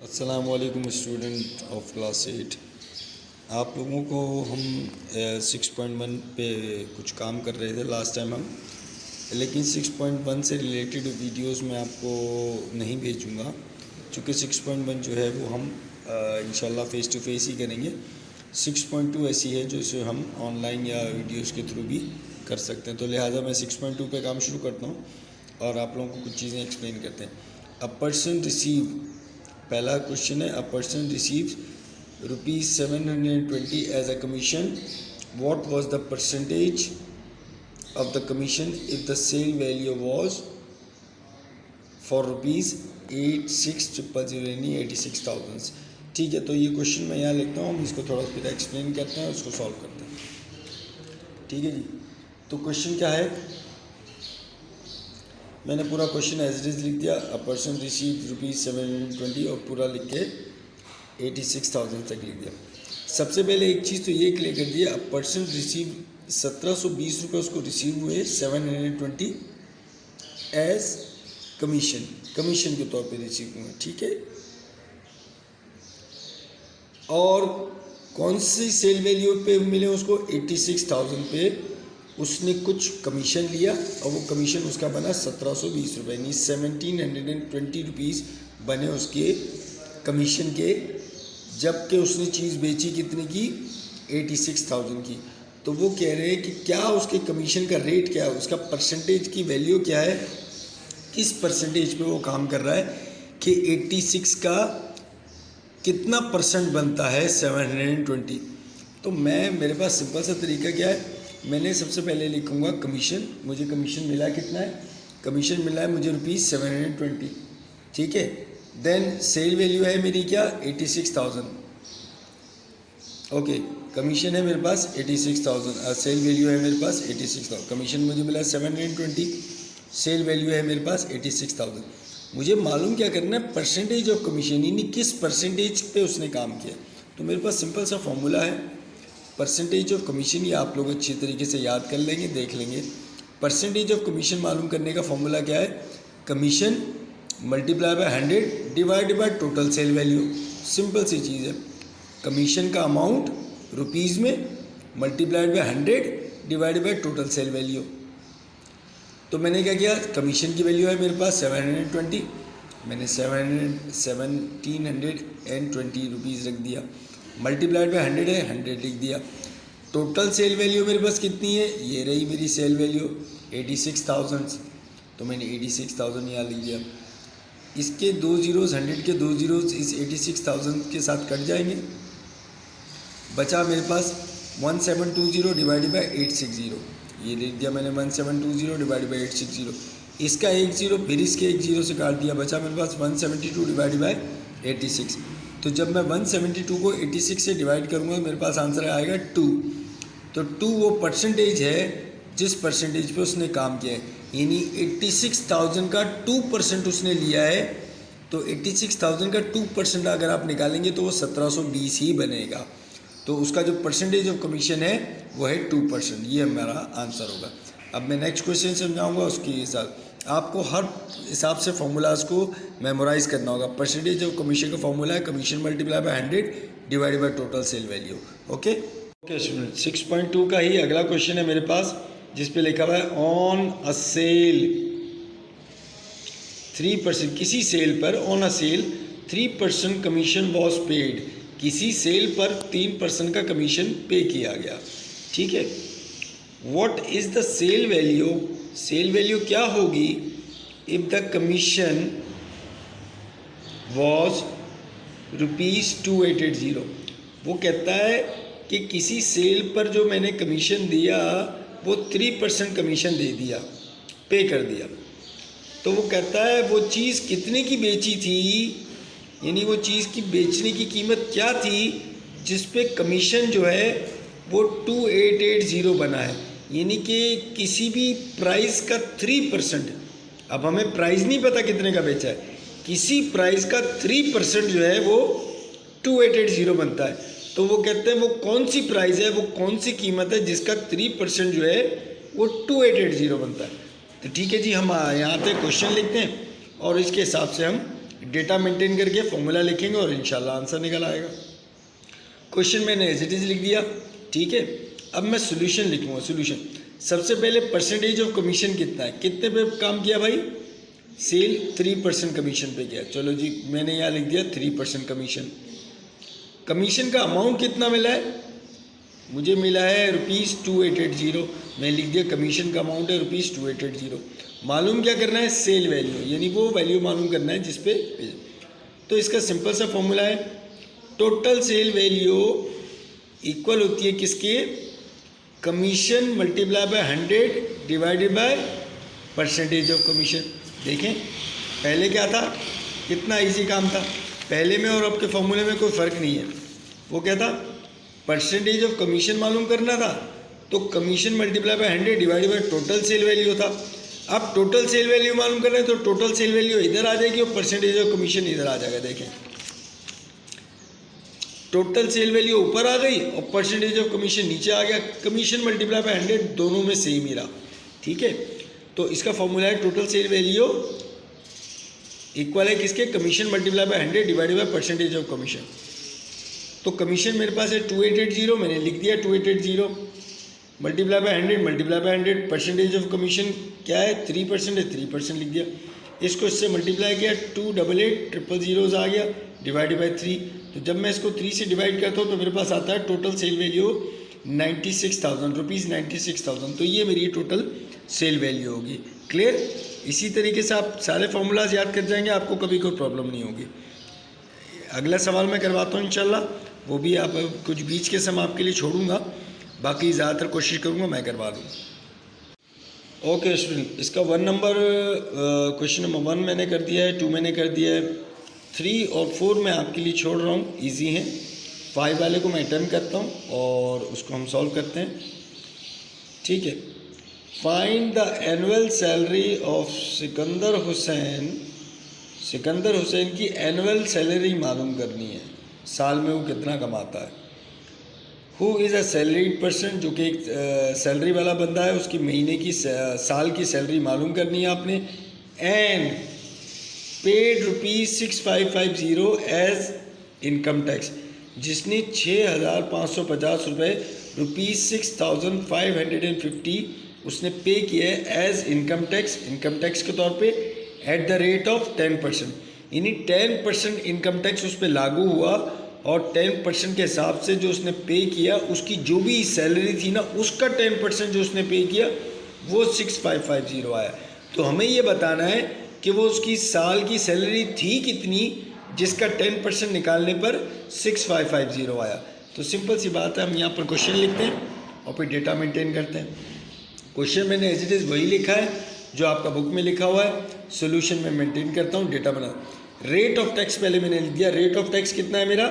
अस्सलामुअलैकुम student of class 8। आप लोगों को हम 6.1 पे कुछ काम कर रहे थे लास्ट टाइम हम, लेकिन 6.1 से रिलेटेड वीडियोस मैं आपको नहीं भेजूँगा, क्योंकि 6.1 जो है वो हम इंशाल्लाह फ़ेस टू फेस ही करेंगे। 6.2 ऐसी है जो इसे हम ऑनलाइन या वीडियोस के थ्रू भी कर सकते हैं, तो लिहाजा मैं 6.2 पे काम शुरू करता हूँ और आप लोगों को कुछ चीज़ें एक्सप्लेन करते हैं। अ पर्सन रिसीव, पहला क्वेश्चन है, a person receives ₹720 as a commission, what was the percentage of the commission if the sale value was for ₹86,000 यानी 86,000। ठीक है, तो ये क्वेश्चन मैं यहाँ लिखता हूँ, हम इसको थोड़ा सा एक्सप्लेन करते हैं और उसको सॉल्व करते हैं। ठीक है जी, तो क्वेश्चन क्या है, मैंने पूरा क्वेश्चन एज इट इज़ लिख दिया। अ पर्सन रिसीव ₹720 और पूरा लिख के 86,000 तक लिख दिया। सबसे पहले एक चीज़ तो ये क्लियर कर दिया, अ पर्सन रिसीव 1720 रुपये उसको रिसीव हुए 720 एज कमीशन के तौर पे रिसीव हुए। ठीक है, और कौन सी सेल वैल्यू पे मिले उसको, 86,000 पे उसने कुछ कमीशन लिया और वो कमीशन उसका बना 1720 रुपये, यानी 1720 रुपीज़ बने उसके कमीशन के, जबकि उसने चीज़ बेची कितने की, 86,000 की। तो वो कह रहे हैं कि क्या उसके कमीशन का रेट क्या है, उसका परसेंटेज की वैल्यू क्या है, किस परसेंटेज पे वो काम कर रहा है कि 86 का कितना परसेंट बनता है 720। तो मेरे पास सिंपल सा तरीका क्या है, मैंने सबसे पहले लिखूँगा कमीशन, मुझे कमीशन मिला कितना है, कमीशन मिला है मुझे ₹720। ठीक है, देन सेल वैल्यू है मेरी क्या, 86,000। ओके, कमीशन है मेरे पास 86,000, सेल वैल्यू है मेरे पास 86,000। कमीशन मुझे मिला 720, सेल वैल्यू है मेरे पास 86,000। मुझे मालूम क्या करना है, परसेंटेज ऑफ कमीशन, यानी किस परसेंटेज पे उसने काम किया। तो मेरे पास सिंपल सा फॉर्मूला है, परसेंटेज ऑफ कमीशन, ये आप लोग अच्छी तरीके से याद कर लेंगे, देख लेंगे। परसेंटेज ऑफ कमीशन मालूम करने का फॉर्मूला क्या है, commission multiply by 100 divided by total sale value. Simple सी चीज़ है, कमीशन का अमाउंट रुपीज़ में multiplied by 100 divided by total sale value. तो मैंने क्या किया, कमीशन की वैल्यू है मेरे पास 720, मैंने 1720 रुपीज़ रख दिया, मल्टीप्लाइड बाय 100 है, 100 लिख दिया। टोटल सेल वैल्यू मेरे पास कितनी है, ये रही मेरी सेल वैल्यू 86,000, तो मैंने 86,000 यहाँ लिख दिया। इसके 2 ज़ीरोज़, 100 के 2 ज़ीरोज़ इस 86,000 के साथ कट जाएंगे, बचा मेरे पास 1720 डिवाइडेड बाई 860, ये लिख दिया मैंने 1720 डिवाइडेड बाई 860। इसका एक ज़ीरो, फिर इसके एक ज़ीरो से काट दिया, बचा मेरे पास 172 डिवाइडेड बाई 86। तो जब मैं 172 को 86 से डिवाइड करूँगा मेरे पास आंसर आएगा 2। तो 2 वो परसेंटेज है जिस परसेंटेज पे उसने काम किया है, यानी 86,000 का 2% उसने लिया है। तो 86,000 का 2% अगर आप निकालेंगे तो वो 1720 ही बनेगा। तो उसका जो परसेंटेज ऑफ कमीशन है वो है 2%, ये हमारा आंसर होगा। अब मैं नेक्स्ट क्वेश्चन समझाऊंगा, उसके हिसाब आपको हर हिसाब से फॉर्मूलाज को मेमोराइज करना होगा। परसेंटेज ऑफ कमीशन का फॉर्मूला है commission multiply by 100 divided by total sale value. Okay student, 6.2 का ही अगला क्वेश्चन है मेरे पास, जिस पे लिखा हुआ है ऑन अ सेल 3%, किसी सेल पर on a sale 3% commission was paid, किसी सेल पर 3% का कमीशन पे किया गया। ठीक है, what is the sale value, sale value क्या होगी इफ द कमीशन वॉज ₹2880। वो कहता है कि किसी सेल पर जो मैंने कमीशन दिया वो 3% कमीशन दे दिया, पे कर दिया। तो वो कहता है वो चीज़ कितने की बेची थी, यानी वो चीज़ की बेचने की कीमत क्या थी जिस पे कमीशन जो है वो 2880 बना है, यानी कि किसी भी प्राइस का 3%। अब हमें प्राइस नहीं पता कितने का बेचा है, किसी प्राइस का 3% जो है वो 2880 बनता है। तो वो कहते हैं वो कौन सी प्राइस है, वो कौन सी कीमत है जिसका 3% जो है वो 2880 बनता है। तो ठीक है जी, हम यहाँ पे क्वेश्चन लिखते हैं और इसके हिसाब से हम डेटा मेंटेन करके फॉर्मूला लिखेंगे और इंशाल्लाह आंसर निकल आएगा। क्वेश्चन मैंने एज इट इज़ लिख दिया, ठीक है। अब मैं सोल्यूशन लिखूँगा। सोल्यूशन सबसे पहले परसेंटेज ऑफ कमीशन कितना है, कितने पे काम किया भाई, सेल 3% कमीशन पे किया। चलो जी मैंने यहाँ लिख दिया 3% कमीशन। कमीशन का अमाउंट कितना मिला है, मुझे मिला है ₹2880। मैं लिख दिया कमीशन का अमाउंट है ₹2880। मालूम क्या करना है, सेल वैल्यू, यानी वो वैल्यू मालूम करना है जिस पे। तो इसका सिंपल सा फॉर्मूला है, टोटल सेल वैल्यू इक्वल होती है किसके, commission multiply by 100 divided by percentage of commission. देखें पहले क्या था, कितना इजी काम था, पहले में और अब के फॉर्मूले में कोई फ़र्क नहीं है। वो क्या था, परसेंटेज ऑफ कमीशन मालूम करना था, तो commission multiply by 100 divided by total sale value था। अब टोटल सेल वैल्यू मालूम करना है तो टोटल सेल वैल्यू इधर आ जाएगी और परसेंटेज ऑफ कमीशन इधर आ जाएगा। देखें टोटल सेल वैल्यू ऊपर आ गई और परसेंटेज ऑफ कमीशन नीचे आ गया। कमीशन मल्टीप्लाई बाय 100 दोनों में सेम ही रहा, ठीक है। तो इसका फॉर्मूला है टोटल सेल वैल्यू इक्वल है किसके, commission multiply by 100 divided by percentage of commission. तो कमीशन मेरे पास है 2880, मैंने लिख दिया 2880 multiply by 100 multiply by 100। Percentage of commission क्या है, 3% है, 3% लिख दिया। इसको इससे मल्टीप्लाई किया 288000 आ गया डिवाइडेड बाय 3। तो जब मैं इसको 3 से डिवाइड करता हूँ तो मेरे पास आता है टोटल सेल वैल्यू 96,000 रुपीज़, 96,000। तो ये मेरी टोटल सेल वैल्यू होगी। क्लियर, इसी तरीके से आप सारे फार्मूलाज याद कर जाएंगे, आपको कभी कोई प्रॉब्लम नहीं होगी। अगला सवाल मैं करवाता हूँ इंशाल्लाह, वो भी आप कुछ बीच के सम आपके लिए छोड़ूंगा, बाकी ज़्यादातर कोशिश करूँगा मैं करवा दूँ। ओके स्टूडेंट, इसका 1 नंबर क्वेश्चन नंबर 1 मैंने कर दिया है, 2 मैंने कर दिया है, 3 और 4 मैं आपके लिए छोड़ रहा हूँ, इजी हैं। 5 वाले को मैं अटेम्प्ट करता हूँ और उसको हम सॉल्व करते हैं, ठीक है। Find the annual salary of Sikandar Hussain. Sikandar Hussain की एनुअल सैलरी मालूम करनी है, साल में वो कितना कमाता है। Who is a salaried person, जो कि एक सैलरी वाला बंदा है, उसकी महीने की साल की सैलरी मालूम करनी है आपने। And paid ₹6550 as income tax, जिसने 6,550 रुपये ₹6,550 उसने पे किया है एज इनकम टैक्स के तौर पे एट द रेट ऑफ 10%, यानी 10% इनकम टैक्स उस पर लागू हुआ और 10% के हिसाब से जो उसने पे किया, उसकी जो भी सैलरी थी ना, उसका 10% जो उसने पे किया वो 6550 आया। तो हमें ये बताना है कि वो उसकी साल की सैलरी थी कितनी, जिसका 10% निकालने पर 6550 आया। तो सिंपल सी बात है, हम यहाँ पर क्वेश्चन लिखते हैं और फिर डेटा मेंटेन करते हैं। क्वेश्चन मैंने एज इट इज़ वही लिखा है जो आपका बुक में लिखा हुआ है, सोल्यूशन में मेंटेन करता हूँ, डेटा बना। रेट ऑफ टैक्स पहले मैंने लिख दिया, रेट ऑफ टैक्स कितना है मेरा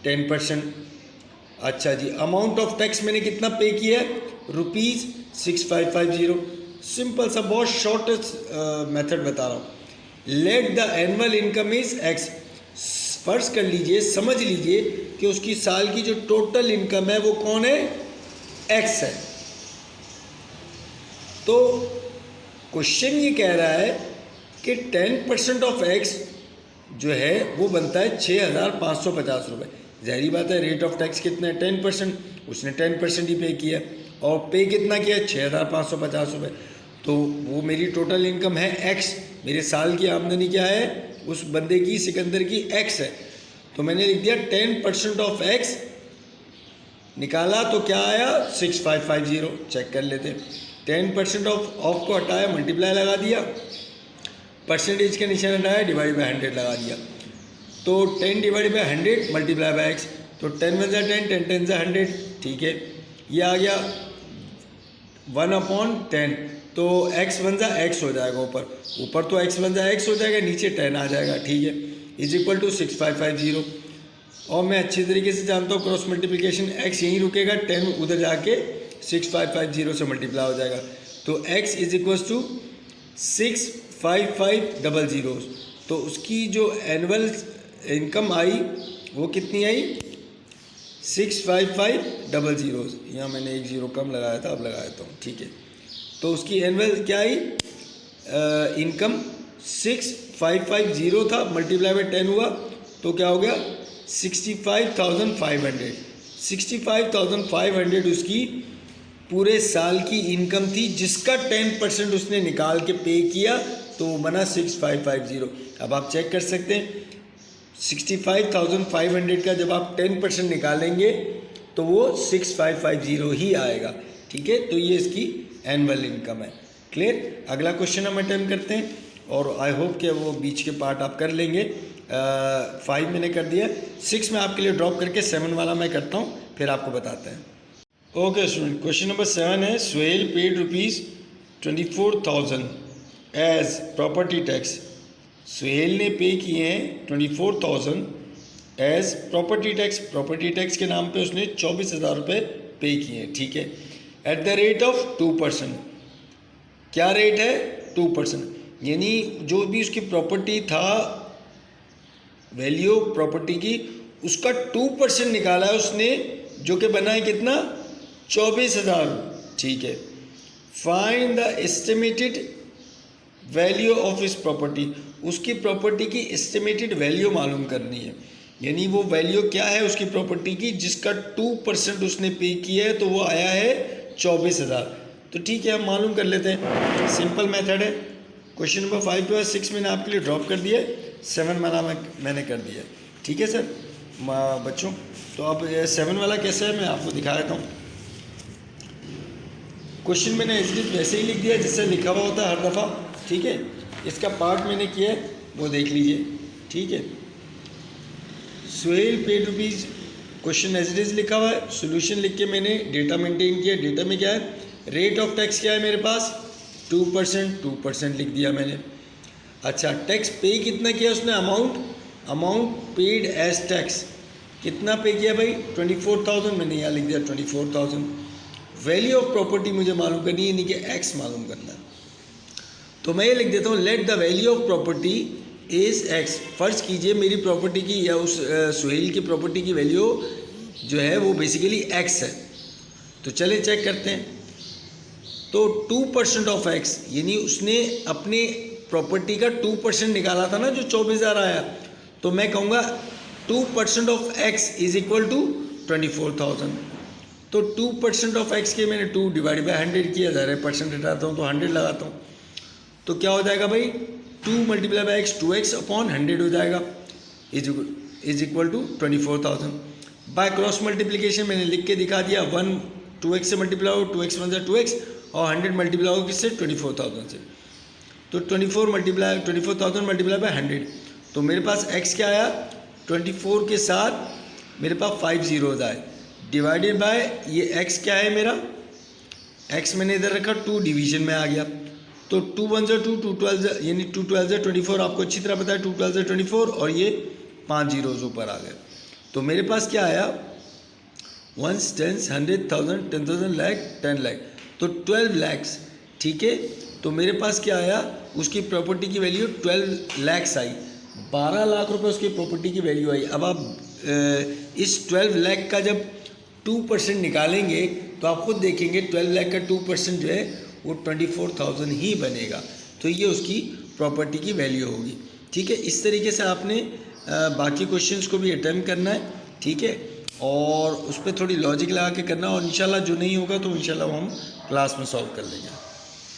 10%। अच्छा जी, अमाउंट ऑफ टैक्स मैंने कितना पे किया है, ₹6550। सिंपल सा बहुत शॉर्टेस्ट मेथड बता रहा हूँ। Let the annual income is x, फर्ज कर लीजिए, समझ लीजिए कि उसकी साल की जो टोटल इनकम है वो कौन है, एक्स है। तो क्वेश्चन ये कह रहा है कि 10% ऑफ एक्स जो है वो बनता है 6,550 रुपये। ज़ाहिर बात है, रेट ऑफ टैक्स कितना है 10%, उसने 10% ही पे किया और पे कितना किया 6,550 रुपये। तो वो मेरी टोटल इनकम है एक्स, मेरे साल की आमदनी क्या है, उस बंदे की, सिकंदर की एक्स है। तो मैंने लिख दिया 10% ऑफ एक्स, निकाला तो क्या आया 6550। चेक कर लेते हैं, 10% ऑफ को हटाया, मल्टीप्लाई लगा दिया, परसेंटेज के निशान हटाया, डिवाइड बाय 100 लगा दिया। तो 10 divide by 100 multiply by x, तो 10 × 10, 10 × 100, ठीक है। ये आ गया 1/10, तो x बन जा x हो जाएगा, ऊपर तो x बन जा x हो जाएगा, नीचे 10 आ जाएगा, ठीक है, इज इक्वल टू 6550। और मैं अच्छी तरीके से जानता हूँ क्रॉस मल्टीप्लिकेशन, x यहीं रुकेगा, 10 उधर जाके 6550 से मल्टीप्लाई हो जाएगा। तो x इज इक्वल टू 65500। तो उसकी जो एनुअल इनकम आई वो कितनी आई 65500। यहाँ मैंने एक 0 कम लगाया था, अब लगा देता हूँ, ठीक है। तो उसकी एनुअल क्या आई इनकम 6550 था, मल्टीप्लाई बाय 10 हुआ तो क्या हो गया 65,500। 65,500 उसकी पूरे साल की इनकम थी, जिसका 10% उसने निकाल के पे किया तो वो बना 6550। अब आप चेक कर सकते हैं 65,500 का जब आप 10% निकालेंगे तो वो 6550 ही आएगा। ठीक है, तो ये इसकी एनुअल इनकम है। क्लियर। अगला क्वेश्चन हम अटेम्प्ट करते हैं और आई होप कि वो बीच के पार्ट आप कर लेंगे। 5 मैंने कर दिया, 6 में आपके लिए ड्रॉप करके 7 वाला मैं करता हूँ, फिर आपको बताते हैं। ओके स्टूडेंट, क्वेश्चन नंबर 7 है Suhail paid ₹24,000 as property tax. Suhail ने पे किए हैं 24,000 as property tax. Property tax के नाम पे उसने 24,000 रुपये पे किए हैं। ठीक है, एट द रेट ऑफ 2%। क्या रेट है 2%, यानी जो भी उसकी प्रॉपर्टी था, वैल्यू प्रॉपर्टी की, उसका 2% निकाला है उसने, जो कि बना है कितना 24,000। ठीक है, find the estimated value of इस प्रॉपर्टी। उसकी प्रॉपर्टी की एस्टिमेटेड वैल्यू मालूम करनी है, यानी वो वैल्यू क्या है उसकी प्रॉपर्टी की जिसका 2% उसने पे किया है, तो वो आया है 24,000। तो ठीक है, हम मालूम कर लेते हैं, सिंपल मेथड है। क्वेश्चन नंबर 5 पे 6 मैंने आपके लिए ड्रॉप कर दिया, 7 वाला मैंने कर दिया। ठीक है सर बच्चों, तो अब 7 वाला कैसे है मैं आपको दिखा देता हूँ। क्वेश्चन मैंने एग्जिट वैसे ही लिख दिया जैसे लिखा हुआ होता है हर दफ़ा। ठीक है, इसका पार्ट मैंने किया है वो देख लीजिए। ठीक है, Suhail paid rupees, question as it is लिखा हुआ है, सोल्यूशन लिख के मैंने डेटा मेंटेन किया। डेटा में क्या है, रेट ऑफ टैक्स क्या है मेरे पास 2% लिख दिया मैंने। अच्छा, टैक्स पे कितना किया उसने, अमाउंट पेड एज टैक्स कितना पे किया भाई 24,000, मैंने यहाँ लिख दिया 24,000। वैल्यू ऑफ प्रॉपर्टी मुझे मालूम करनी है, यानी कि एक्स मालूम करना है, तो मैं ये लिख देता हूँ let the value of property is x. फ़र्ज़ कीजिए मेरी प्रॉपर्टी की या उस सुहेल की प्रॉपर्टी की वैल्यू जो है वो बेसिकली एक्स है। तो चले चेक करते हैं। तो 2% ऑफ एक्स, यानी उसने अपने प्रॉपर्टी का 2% निकाला था ना जो 24,000 आया, तो मैं कहूँगा 2% of x is equal to 24,000। तो 2% ऑफ एक्स के मैंने 2 डिवाइड बाई 100 किया, ज़रा परसेंट हटाता हूँ तो 100 लगाता हूँ, तो क्या हो जाएगा भाई 2 multiply by x 2x upon 100 हो जाएगा, is equal to 24,000। By cross multiplication मैंने लिख के दिखा दिया, 1 2x से मल्टीप्लाई हो, 2x 1 = 2x और 100 मल्टीप्लाई हो किससे 24,000 से। तो 24,000 मल्टीप्लाई बाय 100, तो मेरे पास x क्या आया 24 के साथ मेरे पास 5 zeros आए, डिवाइडेड बाय ये x क्या है मेरा, x मैंने इधर रखा 2 डिवीजन में आ गया, तो 2 1 = 2, 2 12 यानी 2 12 24, आपको अच्छी तरह पता है 2 12 24, और ये 5 zeros ऊपर आ गए। तो मेरे पास क्या आया 1 10 100 1000 10,000 लाख 10 लाख, तो 12 lakhs। ठीक है, तो मेरे पास क्या आया, उसकी प्रॉपर्टी की वैल्यू 12 lakhs आई, 12 लाख रुपए उसकी प्रॉपर्टी की वैल्यू आई। अब आप इस 12 लाख का जब 2% निकालेंगे तो आप खुद देखेंगे 12 लाख का 2% जो है वो 24,000 ही बनेगा, तो ये उसकी प्रॉपर्टी की वैल्यू होगी। ठीक है, इस तरीके से आपने बाकी क्वेश्चंस को भी अटेम्प्ट करना है। ठीक है, और उस पर थोड़ी लॉजिक लगा के करना, और इंशाल्लाह जो नहीं होगा तो इंशाल्लाह हम क्लास में सॉल्व कर लेंगे।